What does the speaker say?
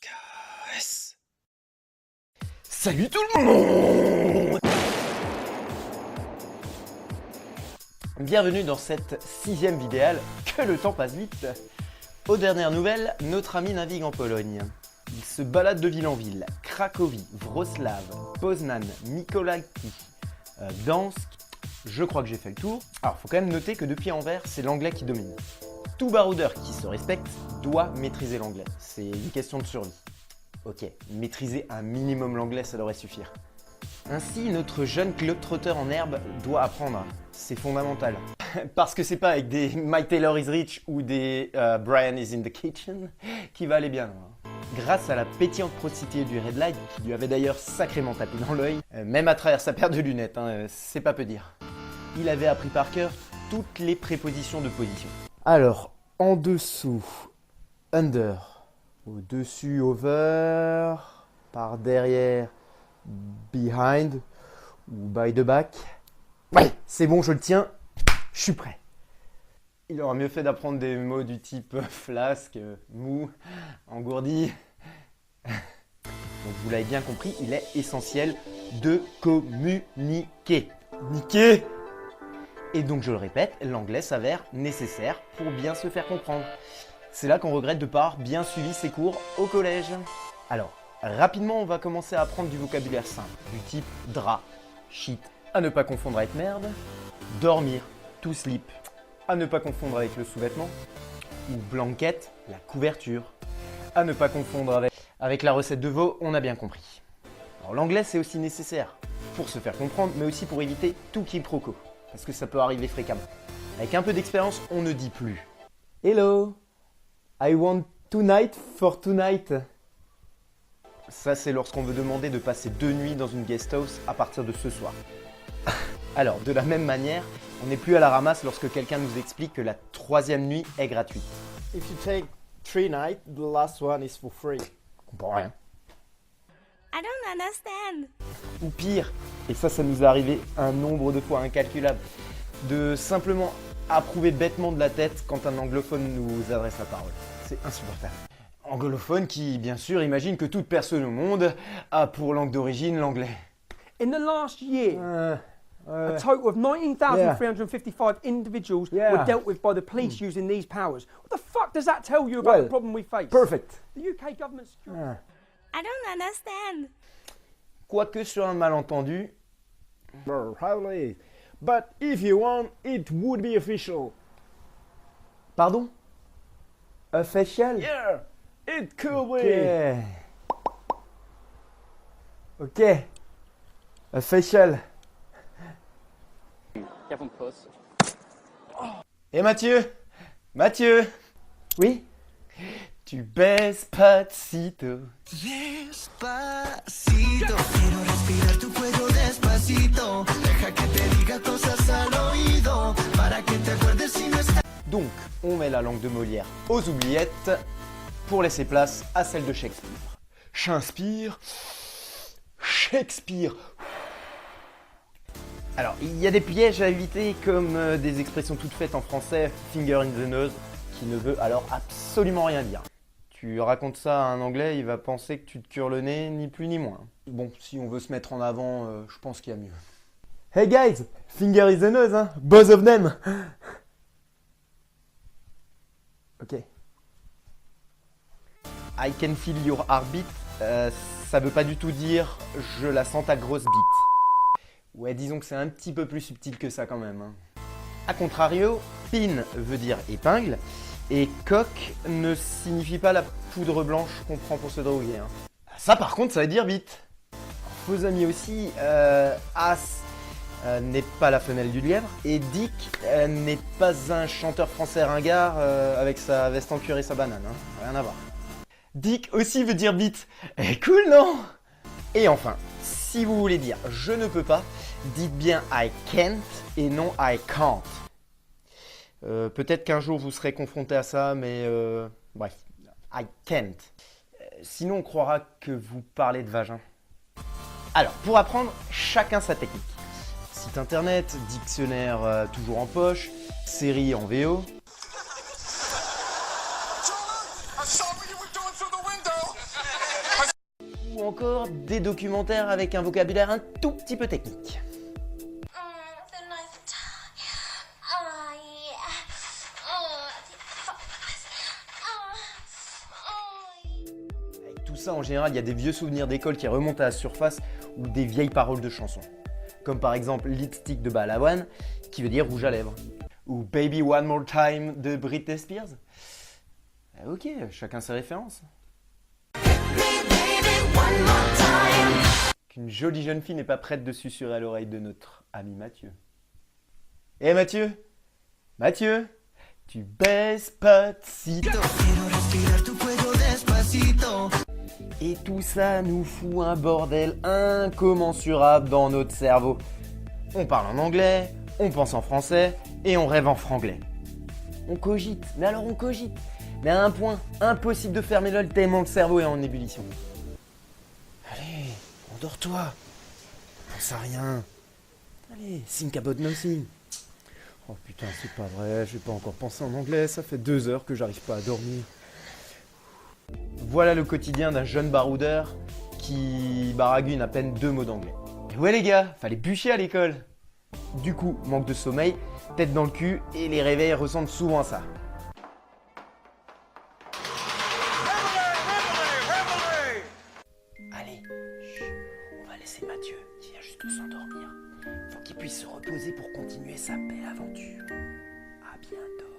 KS. Salut tout le monde! Bienvenue dans cette 6e vidéo, que le temps passe vite. Aux dernières nouvelles, notre ami navigue en Pologne. Il se balade de ville en ville, Cracovie, Wrocław, Poznań, Mikołajki, Gdansk. Je crois que j'ai fait le tour. Alors, faut quand même noter que depuis Anvers, c'est l'anglais qui domine. Tout baroudeur qui se respecte doit maîtriser l'anglais. C'est une question de survie. Ok, maîtriser un minimum l'anglais, ça devrait suffire. Ainsi, notre jeune globetrotter en herbe doit apprendre. C'est fondamental. Parce que c'est pas avec des My Taylor is Rich ou des Brian is in the Kitchen qui va aller bien loin. Grâce à la pétillante prostituée du Red Light, qui lui avait d'ailleurs sacrément tapé dans l'œil, même à travers sa paire de lunettes, c'est pas peu dire. Il avait appris par cœur toutes les prépositions de position. Alors, en dessous, under, au-dessus, over, par derrière, behind, ou by the back. Ouais, c'est bon, je le tiens, je suis prêt. Il aura mieux fait d'apprendre des mots du type flasque, mou, engourdi. Donc vous l'avez bien compris, il est essentiel de communiquer. Niquer. Et donc je le répète, l'anglais s'avère nécessaire pour bien se faire comprendre. C'est là qu'on regrette de ne pas avoir bien suivi ses cours au collège. Alors, rapidement on va commencer à apprendre du vocabulaire simple, du type drap, shit, à ne pas confondre avec merde, dormir, to sleep, à ne pas confondre avec le sous-vêtement, ou blanket, la couverture, à ne pas confondre avec la recette de veau, on a bien compris. Alors l'anglais c'est aussi nécessaire pour se faire comprendre, mais aussi pour éviter tout quiproquo, parce que ça peut arriver fréquemment. Avec un peu d'expérience, on ne dit plus « Hello, I want tonight for tonight ». Ça c'est lorsqu'on veut demander de passer 2 nuits dans une guest house à partir de ce soir. Alors, de la même manière, on n'est plus à la ramasse lorsque quelqu'un nous explique que la 3e nuit est gratuite. If you take 3 nights, the last one is for free. On comprend rien. I don't understand. Ou pire, et ça nous est arrivé un nombre de fois incalculable, de simplement approuver bêtement de la tête quand un anglophone nous adresse la parole. C'est insupportable. Anglophone qui, bien sûr, imagine que toute personne au monde a pour langue d'origine l'anglais. In the last year, a total of 19,355 individuals were dealt with by the police using these powers. What the fuck does that tell you about the problem we face? Perfect. The UK government security... I don't understand. Quoique sur un malentendu, Probably. But if you want, it would be official. pardon? Official? Yeah, it could be. Ok. Official. Et Mathieu? Mathieu? Oui? Tu baises Despacito. Despacito, quiero respirar tu cuello despacito. Deja que te diga cosas al oído, para que te acuerdes si no estás. Donc, on met la langue de Molière aux oubliettes pour laisser place à celle de Shakespeare. Shakespeare. Shakespeare. Alors, il y a des pièges à éviter comme des expressions toutes faites en français, finger in the nose, qui ne veut alors absolument rien dire. Tu racontes ça à un anglais, il va penser que tu te cures le nez, ni plus ni moins. Bon, si on veut se mettre en avant, je pense qu'il y a mieux. Hey guys, finger in the nose, hein, both of them. Ok. I can feel your heartbeat, ça veut pas du tout dire je la sens ta grosse bite. Ouais, disons que c'est un petit peu plus subtil que ça quand même. Hein. A contrario, pin veut dire épingle et coq ne signifie pas la poudre blanche qu'on prend pour se droguer. Hein. Ça par contre, ça veut dire bite. Vos amis aussi, as n'est pas la femelle du lièvre et Dick n'est pas un chanteur français ringard avec sa veste en cuir et sa banane. Hein. Rien à voir. Dick aussi veut dire bite. Cool, non? Et enfin, si vous voulez dire je ne peux pas, dites bien I can't et non I can't. Peut-être qu'un jour vous serez confronté à ça, mais bref, I can't. Sinon on croira que vous parlez de vagin. Alors, pour apprendre, chacun sa technique. Site internet, dictionnaire toujours en poche, série en VO. I saw what you were doing through the window. ou encore des documentaires avec un vocabulaire un tout petit peu technique. Avec tout ça, en général, il y a des vieux souvenirs d'école qui remontent à la surface ou des vieilles paroles de chansons. Comme par exemple Lipstick de Balavoine, qui veut dire rouge à lèvres. Ou Baby One More Time de Britney Spears. Ok, chacun ses références. Qu'une jolie jeune fille n'est pas prête de susurrer à l'oreille de notre ami Mathieu. Eh Mathieu, tu baises pas de sitôt. Et tout ça nous fout un bordel incommensurable dans notre cerveau. On parle en anglais, on pense en français et on rêve en franglais. On cogite, mais alors on cogite. Mais à un point impossible de fermer l'œil tellement le cerveau est en ébullition. Allez, endors-toi. Pense à rien. Allez, think about nothing. Oh putain, c'est pas vrai, je vais pas encore penser en anglais, ça fait 2 heures que j'arrive pas à dormir. Voilà le quotidien d'un jeune baroudeur qui baragouine à peine 2 mots d'anglais. Et ouais les gars, fallait bûcher à l'école. Du coup, manque de sommeil, tête dans le cul et les réveils ressemblent souvent à ça. Allez, on va laisser Mathieu, il vient juste de s'endormir. Faut qu'il puisse se reposer pour continuer sa belle aventure. À bientôt.